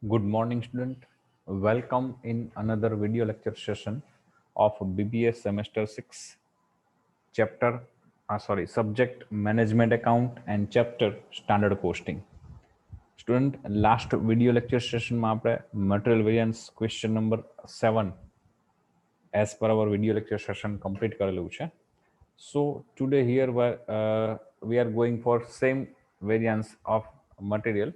Good morning, student. Welcome in another video lecture session of BBA semester 6 chapter, subject management account and chapter standard costing. Student, last video lecture session માં આપણે material variance question number 7 as per our video lecture session complete કરેલું છે. So today here we are going for same variance of material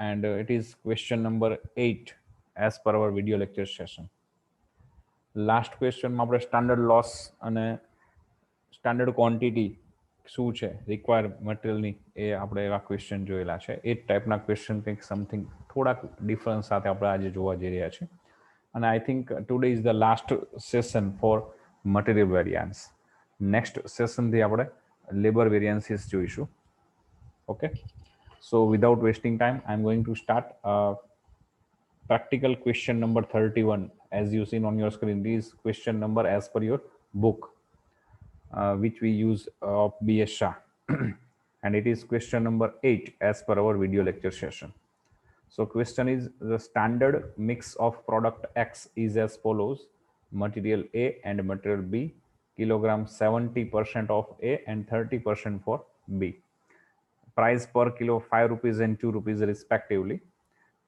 and it is question number 8 as per our video lecture session. Last ક્વેશ્ચનમાં આપણે standard loss અને standard quantity શું છે require મટીરિયલની એ આપણે એવા question જોયેલા છે. એ જ ટાઈપના ક્વેશ્ચન કંઈક સમથિંગ થોડાક ડિફરન્સ સાથે આપણે આજે જોવા જઈ રહ્યા છીએ. અને I think today is the last session for material variance. Next સેશનથી આપણે લેબર વેરિયન્સીસ જોઈશું. Okay, so without wasting time I am going to start practical question number 31 as you seen on your screen. This question number as per your book which we use of BS Shah and it is question number 8 as per our video lecture session. So question is the standard mix of product X is as follows: material A and material B, kilogram 70% of A and 30% for B. Price per kilo 5 rupees and 2 rupees respectively.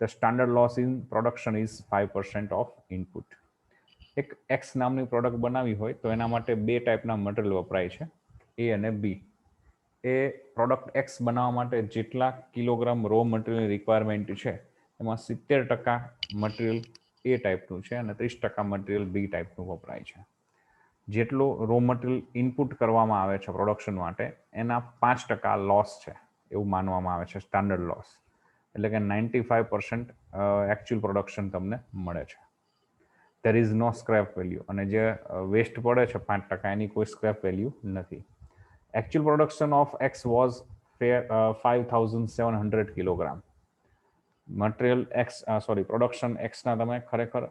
The standard loss in production is 5% of input. એક x નામની product બનાવી હોય તો એના માટે બે ટાઈપના material વપરાય છે, એ અને બી. એ પ્રોડક્ટ એક્સ બનાવવા માટે જેટલા કિલોગ્રામ રો મટીરિયલની રિક્વાયરમેન્ટ છે એમાં 70% મટીરિયલ એ ટાઈપનું છે અને 30% મટીરિયલ બી ટાઈપનું વપરાય છે. જેટલો રો મટીરિયલ ઇનપુટ કરવામાં આવે છે પ્રોડક્શન માટે એના 5% લોસ છે એવું માનવામાં આવે છે, સ્ટાન્ડર્ડ લોસ. એટલે કે 95% એકચ્યુઅલ પ્રોડક્શન તમને મળે છે. there is no scrap value અને જે વેસ્ટ પડે છે 5% એની કોઈ સ્ક્રેપ વેલ્યુ નથી. actual production of X was 5700 kilogram. Material X production એક્સના તમે ખરેખર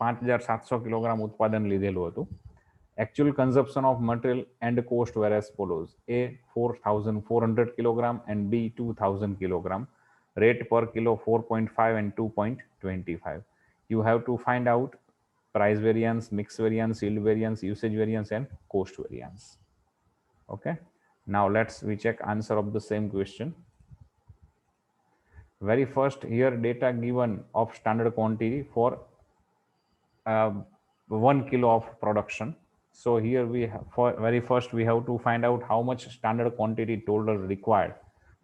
5700 કિલોગ્રામ ઉત્પાદન લીધેલું હતું. actual consumption of material and cost were as follows: A 4400 kilogram and B 2000 kilogram. Rate per kilo 4.5 and 2.25. You have to find out price variance, mix variance, yield variance, usage variance and cost variance. Okay, now we check answer of the same question. Very first, here data given of standard quantity for 1 kilo of production. So here we have, for very first we have to find out how much standard quantity total required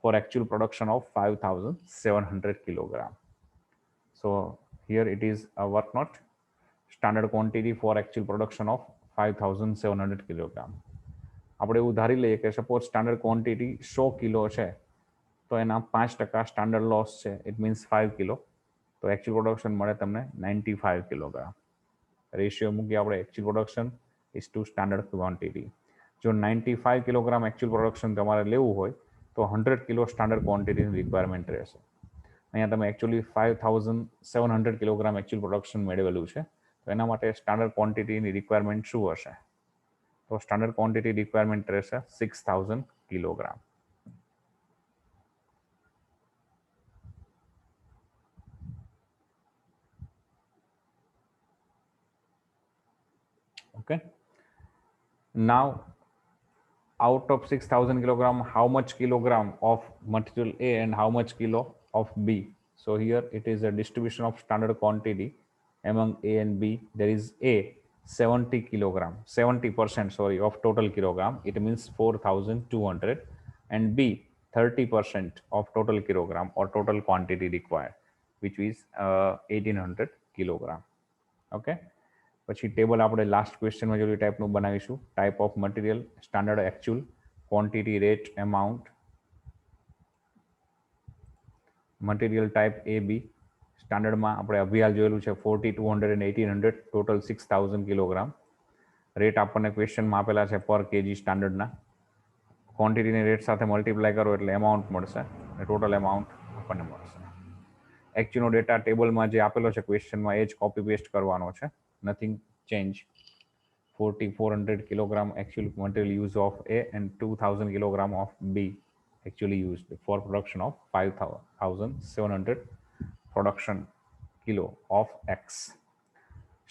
for actual production of 5700 kilogram. So here it is a work note: standard quantity for actual production of 5700 kilogram. આપણે એવું ધારી લઈએ કે suppose standard quantity 100 kilo છે તો એના 5% standard loss છે, it means 5 kilo. તો actual production મળે તમને 95 કિલોગ્રામ. રેશિયો મૂકી આપણે actual production is two standard quantity. જો 95 કિલોગ્રામ એકચ્યુઅલ પ્રોડક્શન તમારે લેવું હોય તો 100 કિલો સ્ટાન્ડર્ડ ક્વોન્ટિટીની રિક્વાયરમેન્ટ રહેશે. અહીંયા તમે એકચ્યુઅલી 5700 કિલોગ્રામ એકચ્યુઅલ પ્રોડક્શન મેળવેલું છે, તો એના માટે સ્ટાન્ડર્ડ ક્વોન્ટિટીની રિક્વાયરમેન્ટ શું હશે? તો સ્ટાન્ડર્ડ ક્વોન્ટિટી રિક્વાયરમેન્ટ રહેશે 6000 kilogram. Okay, now out of 6000 kilogram, how much kilogram of material A and how much kilo of B? So here it is a distribution of standard quantity among A and B. There is A 70 kilogram, 70% sorry of total kilogram, it means 4200, and B 30% of total kilogram or total quantity required, which is 1800 kilogram. Okay, પછી table આપણે last ક્વેશ્ચનમાં જોયું ટાઈપનું બનાવીશું: type of material, standard actual, quantity, rate, amount. Material type A B. સ્ટાન્ડર્ડમાં આપણે અભિયાલ જોયેલું છે 4200 and 1800, ટોટલ 6000 કિલોગ્રામ. રેટ આપણને ક્વેશ્ચનમાં આપેલા છે પર કેજી સ્ટાન્ડર્ડના. ક્વોન્ટિટીને રેટ સાથે મલ્ટીપ્લાય કરો એટલે એમાઉન્ટ મળશે અને ટોટલ એમાઉન્ટ આપણને મળશે. એકચ્યુઅલનો ડેટા ટેબલમાં જે આપેલો છે ક્વેશ્ચનમાં એ જ કોપી પેસ્ટ કરવાનો છે, nothing change. 4400 kilogram actual material use of A and 2000 kilogram of B actually used for production of 5700 production kilo of x.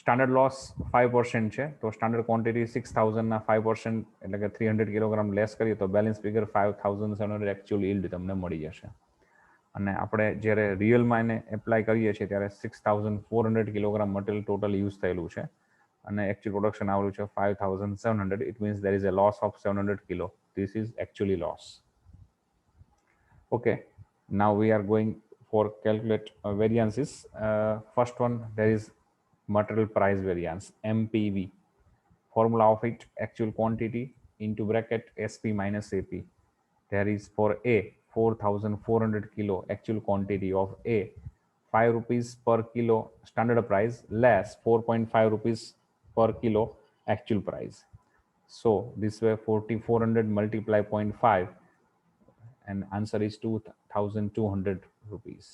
Standard loss 5% છે, તો સ્ટાન્ડર્ડ ક્વોન્ટિટી 6000 ના 5% એટલે કે 300 કિલોગ્રામ લેસ કરીએ તો બેલેન્સ ફિગર 5700 એકચ્યુઅલ યીલ્ડ તમને મળી જશે. અને આપણે જ્યારે રિયલમાં એને એપ્લાય કરીએ છીએ ત્યારે 6400 કિલોગ્રામ મટીરિયલ ટોટલ યુઝ થયેલું છે અને એકચ્યુઅલ પ્રોડક્શન આવેલું છે 5700. It means there is a loss of 700 kilo. This is actually loss. Okay, now we are going for calculate variances. First one, there is material price variance, MPV. Formula of it, actual quantity into bracket SP minus AP. There is for A 4400 kilo actual quantity of A, 5 rupees per kilo standard price less 4.5 rupees per kilo actual price. So this way 4400 multiply 0.5 and answer is 2200 rupees.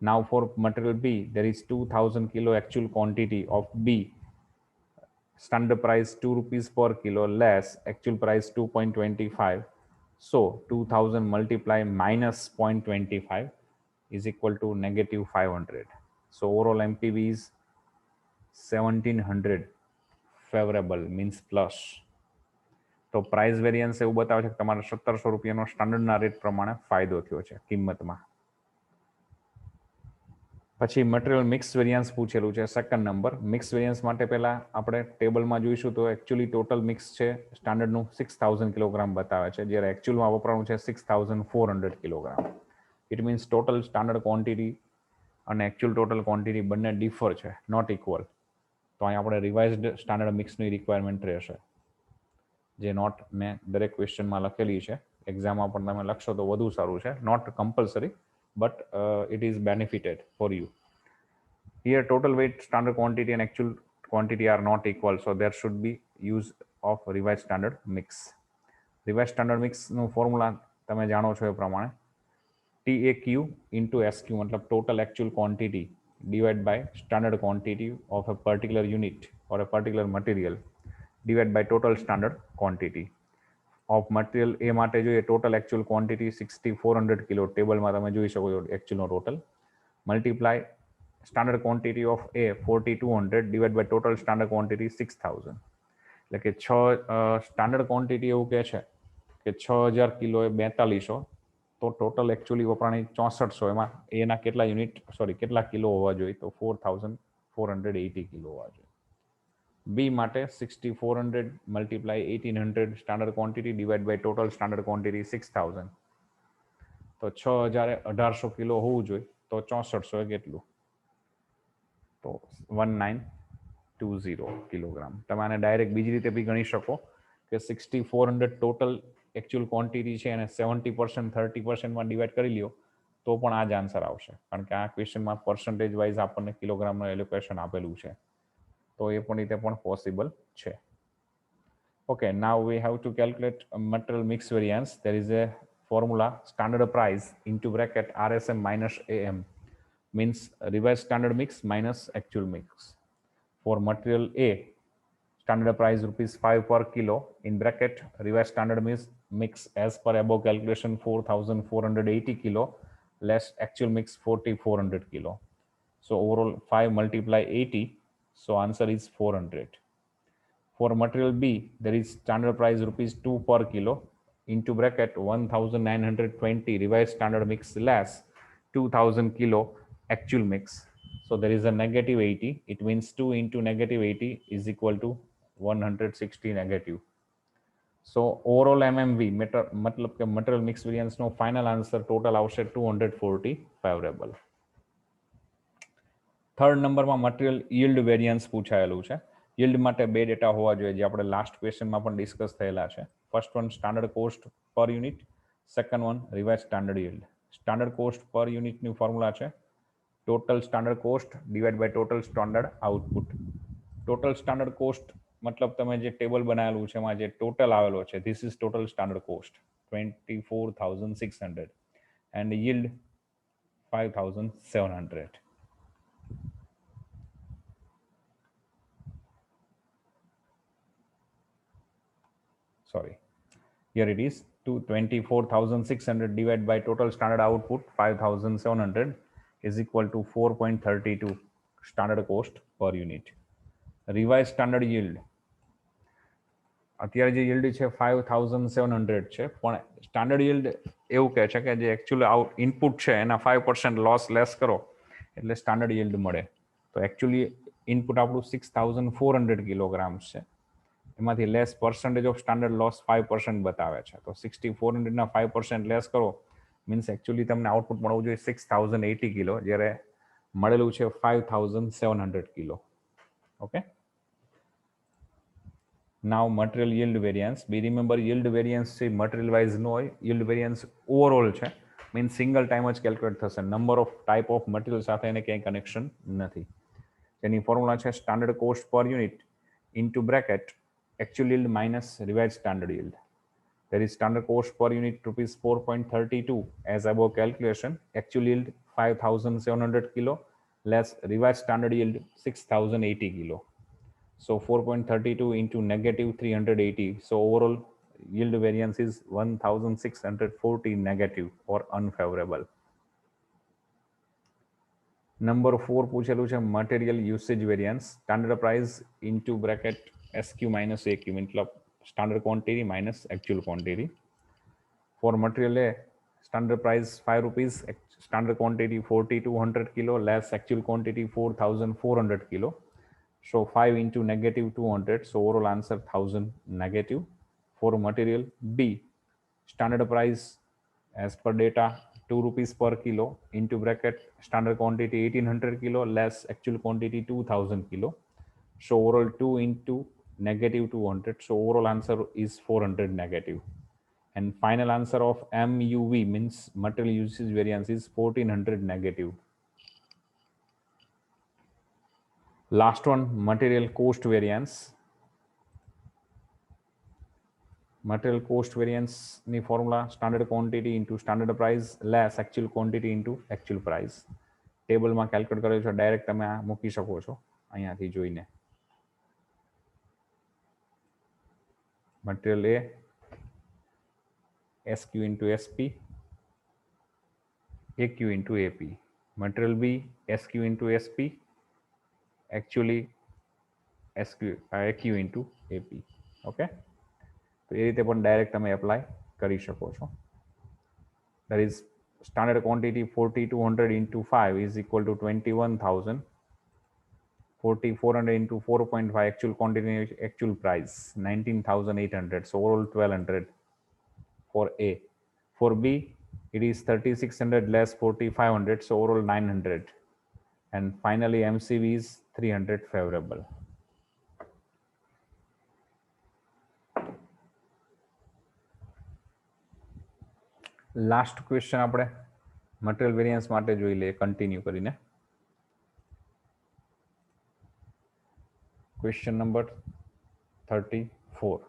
Now for material B, there is 2000 kilo actual quantity of B, standard price 2 rupees per kilo less actual price 2.25. So 2000 multiply minus 0.25 is equal to negative 500. So overall MPV is 1700 favorable, means plus. તો price variance એવું બતાવે છે કે તમારે 1700 રૂપિયાનો સ્ટાન્ડર્ડના rate પ્રમાણે ફાયદો થયો છે કિંમતમાં. પછી મટીરિયલ મિક્સ વેરિયન્સ પૂછેલું છે સેકન્ડ નંબર. મિક્સ વેરિયન્સ માટે પહેલા આપણે ટેબલમાં જોઈશું તો એકચ્યુઅલી ટોટલ મિક્સ છે સ્ટાન્ડર્ડનું 6000 કિલોગ્રામ બતાવે છે, જ્યારે એકચ્યુઅલમાં વપરાણું છે 6400 kilogram. It means total standard quantity અને એકચ્યુઅલ ટોટલ ક્વોન્ટિટી બંને ડિફર છે, નોટ ઇક્વલ. તો અહીં આપણે રિવાઇઝડ સ્ટાન્ડર્ડ મિક્સની રિક્વાયરમેન્ટ રહેશે, જે નોટ મેં દરેક ક્વેશ્ચનમાં લખેલી છે. એક્ઝામમાં પણ તમે લખશો તો વધુ સારું છે, not compulsory but it is benefited for you. Here total weight, standard quantity and actual quantity are not equal, so there should be use of revised standard mix. Revised standard mix નું formula તમે જાણો છો એ પ્રમાણે TAQ into SQ, મતલબ total actual quantity divided by standard quantity of a particular unit or a particular material divided by total standard quantity. Of material A માટે જોઈએ total actual quantity 6400 kilo, ટેબલમાં તમે જોઈ શકો છો એકચ્યુઅલનો total, multiply standard quantity of A 4200 divide by total standard quantity 6000. એટલે કે સ્ટાન્ડર્ડ ક્વોન્ટિટી એવું કહે છે કે 6000 કિલો એ 4200, તો ટોટલ એકચ્યુઅલી વપરાણી 6400, એમાં એના કેટલા યુનિટ કેટલા કિલો હોવા જોઈએ તો 4480 કિલો હોવા જોઈએ. B માટે 6400 multiply 1800 standard quantity divide by total standard quantity 6000. તો 1800 કિલો હોવું જોઈએ, તો 6400 કેટલું તો 1920 કિલોગ્રામ. તમે આને ડાયરેક્ટ બીજી રીતે બી ગણી શકો કે 6400 ટોટલ એકચ્યુઅલ ક્વોન્ટિટી છે અને 70% 30%માં ડિવાઈડ કરી લ્યો તો પણ આ જ આન્સર આવશે, કારણ કે આ ક્વેશ્ચનમાં પર્સન્ટેજ વાઇઝ આપણને કિલોગ્રામનું એલોકેશન આપેલું છે, તો એ પણ રીતે પણ પોસિબલ છે. Okay, now we have to calculate material mix variance. There is a formula, standard price into bracket RSM minus AM, means revised standard mix minus actual mix. For material A, standard price rupees 5 per kilo, in bracket revised standard mix as per above calculation 4480 kilo less actual mix 4400 kilo. So overall 5 multiply 80, so answer is 400. For material B, there is standard price rupees 2 per kilo into bracket 1920 revised standard mix less 2000 kilo actual mix. So there is a negative 80. It means 2 into negative 80 is equal to 160 negative. So overall MMV, मतलब के material mix variance नो final answer total આવશે 240 favorable. Third નંબરમાં material yield variance પૂછાયેલું છે. yield માટે બે data હોવા જોઈએ, જે આપણે લાસ્ટ ક્વેશ્ચનમાં પણ ડિસ્કસ થયેલા છે. First one standard cost per unit, second one revise standard yield. Standard cost per યુનિટની ફોર્મ્યુલા છે total standard cost divide by total standard output. Total standard cost મતલબ તમે જે ટેબલ બનાવેલું છે એમાં જે ટોટલ આવેલો છે, this is total standard cost 24600 and yield 5700. Sorry, here it is 24,600 divided by total standard output 5,700 is equal to 4.32 standard cost per unit. Revised standard yield, અત્યારે જે yield છે 5700 છે, પણ સ્ટાન્ડર્ડ yield એવું કહે છે કે જે એકચ્યુઅલ ઇનપુટ છે એના 5% લોસ લેસ કરો એટલે સ્ટાન્ડર્ડ yield મળે. તો એકચ્યુઅલી ઇનપુટ આપણું 6400 કિલોગ્રામ્સ છે, એમાંથી less percentage of standard loss 5% બતાવે છે. તો 6400ના 5% લેસ કરો મીન્સ એકચ્યુઅલી તમને આઉટપુટ મળવું જોઈએ 6080 કિલો, જ્યારે મળેલું છે 5700 kilo. Okay, now material yield variance. Be remember yield variance છે મટીરિયલ વાઇઝ નો હોય, yield વેરિયન્સ ઓવરઓલ છે, મીન્સ સિંગલ ટાઈમ જ કેલ્ક્યુલેટ થશે, number of type of material સાથે એને ક્યાંય કનેક્શન નથી. જેની ફોર્મ્યુલા છે standard cost per unit into bracket actual yield minus revised standard yield. There is standard cost per unit rupees 4.32 as above calculation. Actual yield 5700 kilo less revised standard yield 6080 kilo. So 4.32 into negative 380. So overall yield variance is 1640 negative or unfavorable. Number 4 પૂછેલું છે material usage variance. Standard price into bracket SQ minus AQ, मतलब standard quantity minus actual quantity. For material A, standard price 5 rupees, standard quantity 4200 kilo less actual quantity 4400 kilo. So 5 into negative 200, so overall answer 1000 negative. For material B, standard price as per data 2 rupees per kilo into bracket standard quantity 1800 kilo less actual quantity 2000 kilo. So overall 2 into negative 200, so overall answer is 400 negative. And final answer of MUV means material usage variance is 1400 negative. Last one, material cost variance. Material cost variance ની formula standard quantity into standard price less actual quantity into actual price. ટેબલમાં calculate કર્યો છે, direct તમે આ મૂકી શકો છો અહીંયાથી જોઈને. Material A, SQ into SP, AQ into AP. Material B, SQ into SP, actually AQ into AP. Okay, તો એ રીતે પણ ડાયરેક્ટ તમે એપ્લાય કરી શકો છો. That is standard quantity 4200 into 5 is equal to 21,000. 4400 into 4.5 actual quantity, actual price 19,800, so overall 1200 for A. For B, it is 3600 less 4500, so overall 900. And finally MCV is 300 favorable. Last question આપણે material variance માટે જોઈ લઈએ continue કરીને. Question number 34.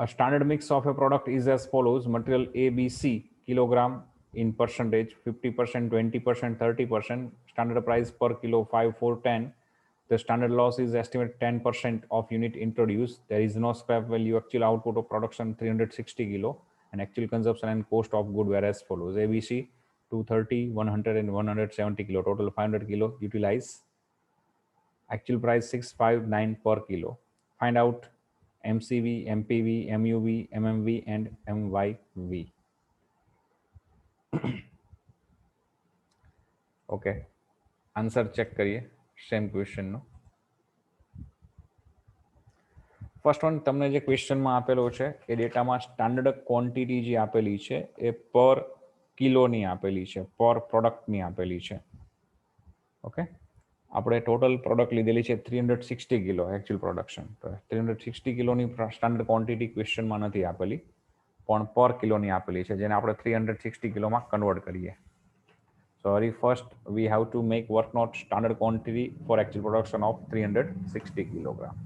A standard mix of a product is as follows: material ABC kilogram in percentage 50%, 20%, 30%. Standard price per kilo 5, 4, 10. The standard loss is estimated 10% of unit introduced. There is no scrap value. Actual output of production 360 kilo and actual consumption and cost of good were as follows: ABC 230, 100 and 170 kilo, total 500 kilo utilize. Actual price 659 per kilo. Find out MCV, MPV, MUV, MMV and MYV. Okay, answer check કરીએ same ક્વેશ્ચનનો. First one, તમને જે ક્વેશ્ચનમાં આપેલો છે એ ડેટામાં standard quantity જે આપેલી છે એ પર કિલોની આપેલી છે, પર પ્રોડક્ટની આપેલી છે. ઓકે, આપણે ટોટલ પ્રોડક્ટ લીધેલી છે 360 કિલો એકચ્યુઅલ પ્રોડક્શન. તો 360 કિલોની સ્ટાન્ડર્ડ ક્વોન્ટિટી ક્વેશ્ચનમાં નથી આપેલી, પણ પર કિલોની આપેલી છે, જેને આપણે 360 કિલોમાં કન્વર્ટ કરીએ. So very first we have to make work note standard quantity for actual production of 360 kilogram.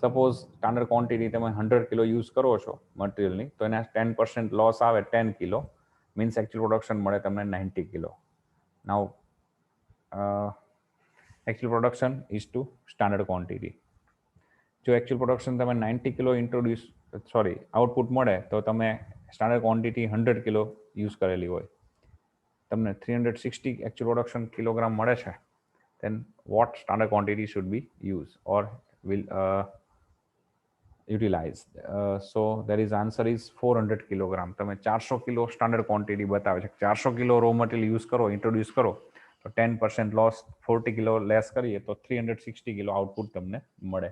Suppose standard quantity તમે 100 કિલો યુઝ કરો છો મટીરિયલની, તો એના 10% લોસ આવે 10 કિલો, મીન્સ એકચ્યુઅલ પ્રોડક્શન મળે તમને 90 kilo. Now actual production is to standard quantity. જો actual production તમે 90 કિલો આઉટપુટ મળે તો તમે સ્ટાન્ડર્ડ ક્વોન્ટિટી 100 કિલો યુઝ કરેલી હોય. તમને 360 actual production kilogram મળે છે, then what standard quantity should be used or will utilized? So there is answer is 400 kilogram. તમે 400 કિલો સ્ટાન્ડર્ડ ક્વોન્ટિટી બતાવે છે, 400 કિલો રો મટીરિયલ યુઝ કરો, ઇન્ટ્રોડ્યુસ કરો તો 10% લોસ, 40 કિલો લેસ કરીએ તો 360 કિલો આઉટપુટ તમને મળે.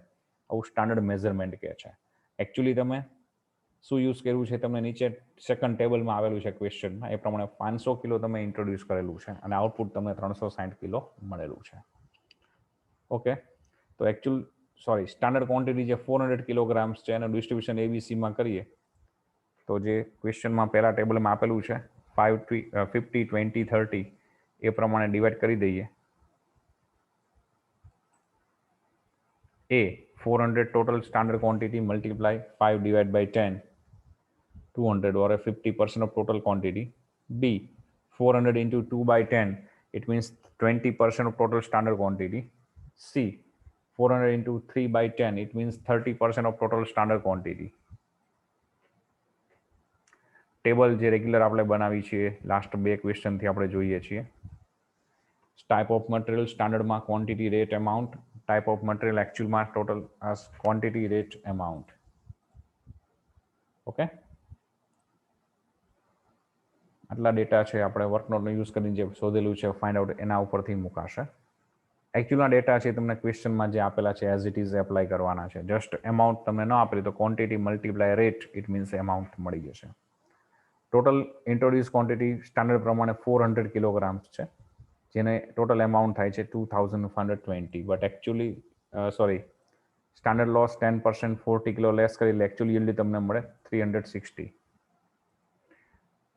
આવું સ્ટાન્ડર્ડ મેઝરમેન્ટ કહે છે. એકચ્યુઅલી તમે શું યુઝ કર્યું છે તમને નીચે સેકન્ડ ટેબલમાં આવેલું છે ક્વેશ્ચનમાં, એ પ્રમાણે 500 કિલો તમે ઇન્ટ્રોડ્યુસ કરેલું છે અને આઉટપુટ તમને 360 કિલો મળેલું છે. ઓકે, તો એકચ્યુઅલ સ્ટાન્ડર્ડ ક્વોન્ટિટી જે 400 કિલોગ્રામ્સ છે એનું ડિસ્ટ્રીબ્યુશન એબીસીમાં કરીએ તો જે ક્વેશ્ચનમાં પહેલા ટેબલમાં આપેલું છે 50 20 30 એ પ્રમાણે ડિવાઈડ કરી દઈએ. A 400 total standard quantity multiply 5 divided by 10, 200 or a 50% of total quantity. B 400 into 2 by 10, it means 20% of total standard quantity. C 400 into 3 by 10, it means 30% of total standard quantity. Table જે regular આપણે બનાવી છીએ last બે ક્વેશ્ચનથી આપણે જોઈએ છીએ. Type of material સ્ટાન્ડર્ડમાં quantity rate amount, type of material એકચ્યુઅલમાં total quantity rate amount. Okay, આટલા ડેટા છે આપણે વર્કનોટનો યુઝ કરીને જે શોધેલું છે ફાઇન્ડ આઉટ એના ઉપરથી મુકાશે. એકચ્યુઅલના ડેટા છે તમને ક્વેશ્ચનમાં જે આપેલા છે એઝ ઇટ ઇઝ એપ્લાય કરવાના છે. જસ્ટ એમાઉન્ટ તમને ન આપેલી તો quantity multiply rate it means amount મળી જશે. ટોટલ ઇન્ટ્રોડ્યુસ ક્વોન્ટિટી સ્ટાન્ડર્ડ પ્રમાણે 400 કિલોગ્રામ્સ છે, જેને ટોટલ એમાઉન્ટ થાય છે 2520. But actually standard loss 10% 40 kilo less કરી એટલે એકચ્યુઅલી યીલ્ડ તમને મળે 360.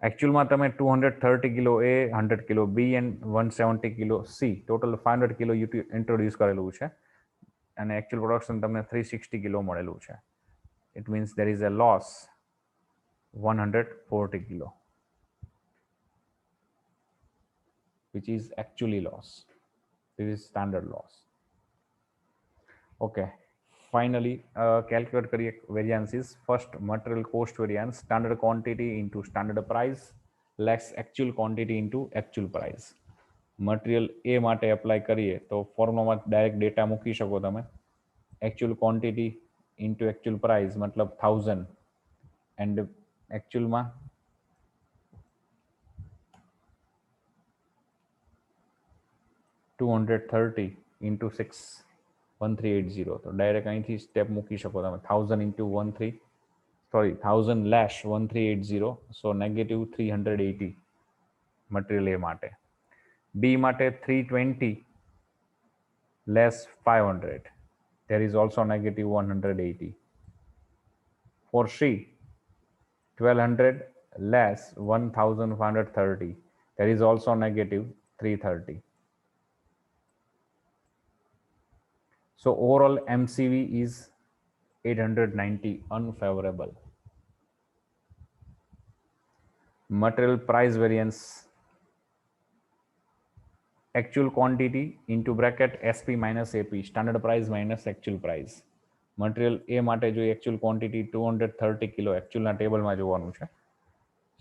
એકચ્યુઅલમાં તમે 230 kilo A, 100 kilo B and 170 kilo C, total 500 kilo introduce કરેલું છે અને એકચ્યુઅલ પ્રોડક્શન તમને 360 કિલો મળેલું છે. It means there is a loss 140 kilo, which is actually loss. This is standard loss. Okay, finally calculate kariye variances. First, material cost variance, standard quantity into standard price less actual quantity into actual price. Material A માટે apply કરીએ તો ફોર્મ્યુલામાં direct data મૂકી શકો તમે. actual quantity into actual price મતલબ 1000 and એકચ્યુઅલમાં 230 into 6 1380. તો direct અહીંથી step મૂકી શકો તમે. 1000 into 1000 લેશ 1380, so negative 380 material A માટે. બી માટે 320 less 500, there is also negative 180. For C 1200 less 1530, there is also negative 330. So overall MCV is 890, unfavorable. Material price variance, actual quantity into bracket SP minus AP, standard price minus actual price. Material A માટે જો actual quantity 230 kilo એકચ્યુઅલના ટેબલમાં જોવાનું છે.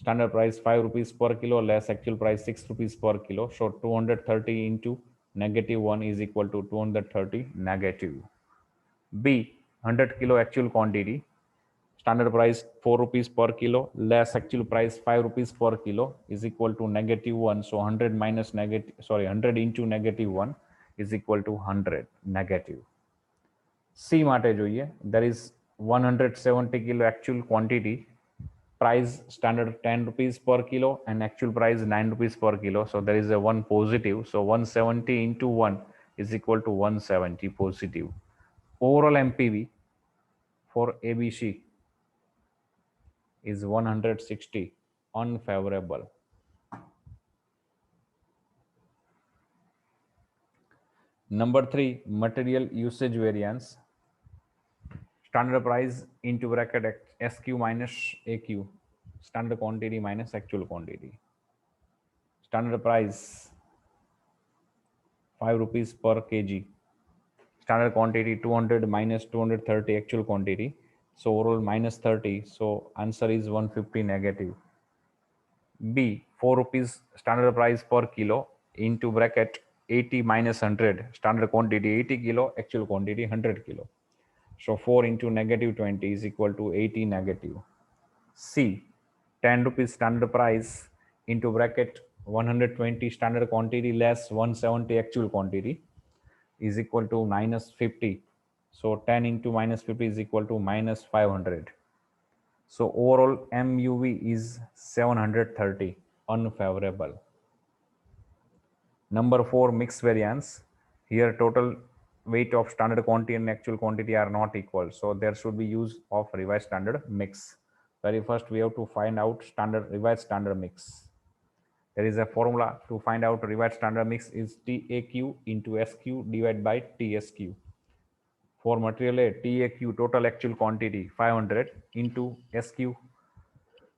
Standard price 5 rupees per kilo less actual price 6 rupees per kilo. So 230 into -1 is equal to 230 negative. B 100 kilo actual quantity, standard price 4 rupees per kilo less actual price 5 rupees per kilo is equal to -1. So 100 minus negative, 100 into -1 is equal to 100 negative. C માટે જોઈએ, there is 170 kilo actual quantity, price standard 10 rupees per kilo and actual price 9 rupees per kilo. So there is a 1 positive. So 170 into 1 is equal to 170 positive. Overall MPV for ABC is 160, unfavorable. Number 3, material usage variance, standard price into bracket SQ minus AQ, standard quantity minus actual quantity. Standard price 5 rupees per kg, standard quantity 200 minus 230 actual quantity, so overall minus 30. So answer is 150 negative. B 4 rupees standard price per kilo into bracket 80 minus 100, standard quantity 80 kilo, actual quantity 100 kilo. So 4 into negative 20 is equal to 80 negative. C, 10 rupees standard price into bracket 120 standard quantity less 170 actual quantity is equal to minus 50. So 10 into minus 50 is equal to minus 500. So overall MUV is 730, unfavorable. Number 4, mixed variance. Here total weight of standard quantity and actual quantity are not equal. So there should be use of revised standard mix. Very first we have to find out revised standard mix. There is a formula to find out revised standard mix is TAQ into SQ divided by TSQ. For material A, TAQ total actual quantity 500 into SQ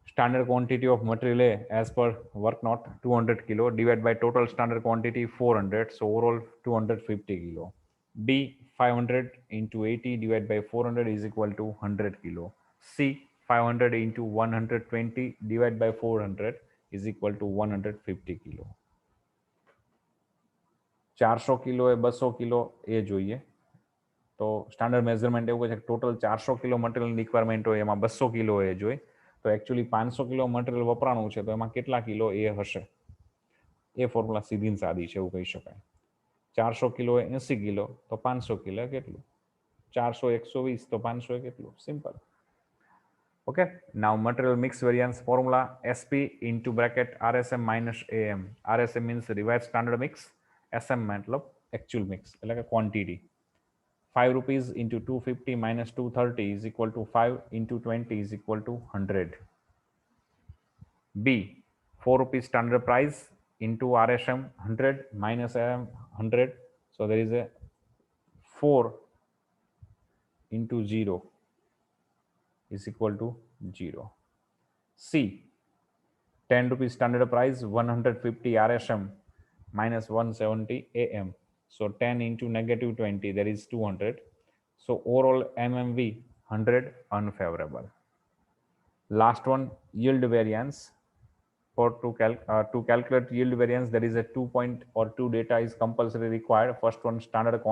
standard quantity of material A as per work not 200 kilo divided by total standard quantity 400, so overall 250 kilo. B, 500 into 80 divided by 400 is equal to 100 kilo. C, 500 into 120 divided by 400 is equal to 150 kilo. 400 kilo એ 200 kilo એ જોઈએ. તો standard measurement એવું છે કે total 400 kilo material requirement હોય એમાં 200 kilo એ જોઈએ. તો એકચ્યુઅલી 500 કિલો મટીરિયલ વપરાણું છે તો એમાં કેટલા કિલો એ હશે? એ ફોર્મ્યુલા સીધી ને સાદી છે એવું કહી શકાય. 400 કિલો એ 80 કિલો તો 500 કિલો કેટલું? 400 120 તો 500 કેટલું? Simple. Okay, now material mix variance formula SP into bracket RSM minus AM. RSM means revised standard mix, SM मतलब actual mix એટલે કે quantity. 5 rupees into 250 minus 230 is equal to 5 into 20 is equal to 100. B, 4 rupees standard price into RSM 100 minus AM 100. So there is a 4 into 0 is equal to 0. C, 10 rupees standard price 150 RSM minus 170 AM. So 10 into negative 20, there is 200. So overall MMV 100, unfavorable. Last one, yield variance. For to calculate yield variance, there is a 2 point or 2 data is compulsory required. First one, standard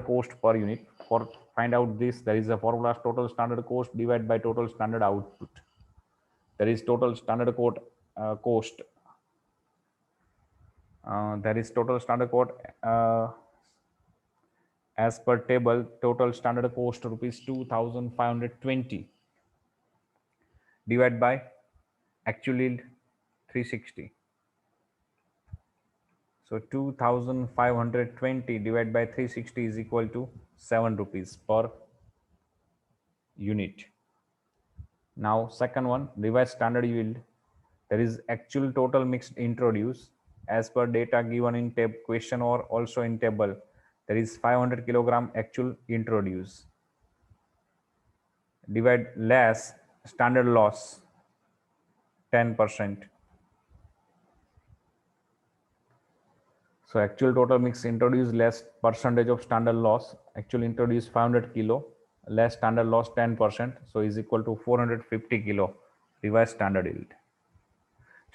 cost per unit. For find out this, there is a formula total standard cost divided by total standard output. There is total standard cost. There is total standard cost as per table. Total standard cost rupees 2,520 divided by actual yield 360. So 2,520 divided by 360 is equal to 7 rupees per unit. Now second one, revised standard yield. There is actual total mixed introduced as per data given in question or also in table. There is 500 kilogram actual introduced. Divide less standard loss 10%. So actual total mix introduced less percentage of standard loss. Actual introduced 500 kilo less standard loss 10%. So is equal to 450 kilo revised standard yield.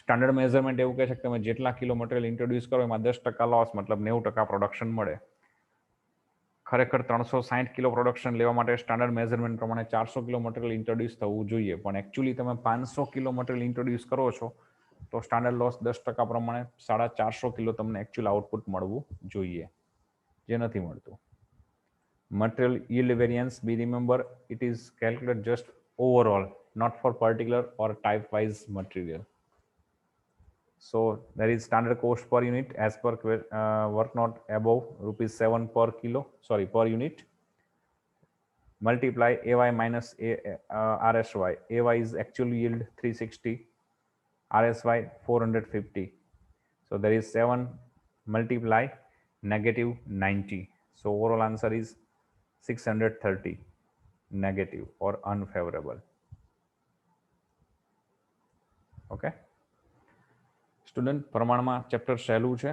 Standard measurement એવું કહે છે કે તમે જેટલા kilo material introduce કરો એમાં 10% loss મતલબ 90% production મળે. ખરેખર 360 કિલો પ્રોડક્શન લેવા માટે સ્ટાન્ડર્ડ મેઝરમેન્ટ પ્રમાણે 400 કિલો મટીરિયલ ઇન્ટ્રોડ્યુસ થવું જોઈએ, પણ એકચ્યુઅલી તમે 500 કિલો મટીરિયલ ઇન્ટ્રોડ્યુસ કરો છો તો સ્ટાન્ડર્ડ લોસ 10% પ્રમાણે 450 કિલો તમને એકચ્યુઅલ આઉટપુટ મળવું જોઈએ, જે નથી મળતું. Material yield variance, be remember it is calculated just overall, not for particular or type wise material. So there is standard cost per unit as per work not above rupees 7 per unit. Multiply AY minus RSY. AY is actual yield 360, RSY 450. So there is 7 multiply negative 90. So overall answer is 630 negative or unfavorable. Okay. Student પ્રમાણમાં chapter સહેલું છે,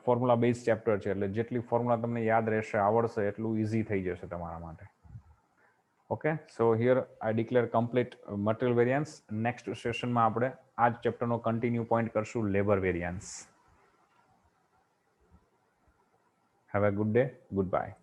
formula base chapter છે એટલે જેટલી formula તમને યાદ રહેશે આવડશે એટલું ઇઝી થઈ જશે તમારા માટે. Okay, so here I declare complete material variance. Next સેશનમાં આપણે આ જ ચેપ્ટરનો કન્ટિન્યુ પોઈન્ટ કરશું, labour variance. Have a good day, good bye.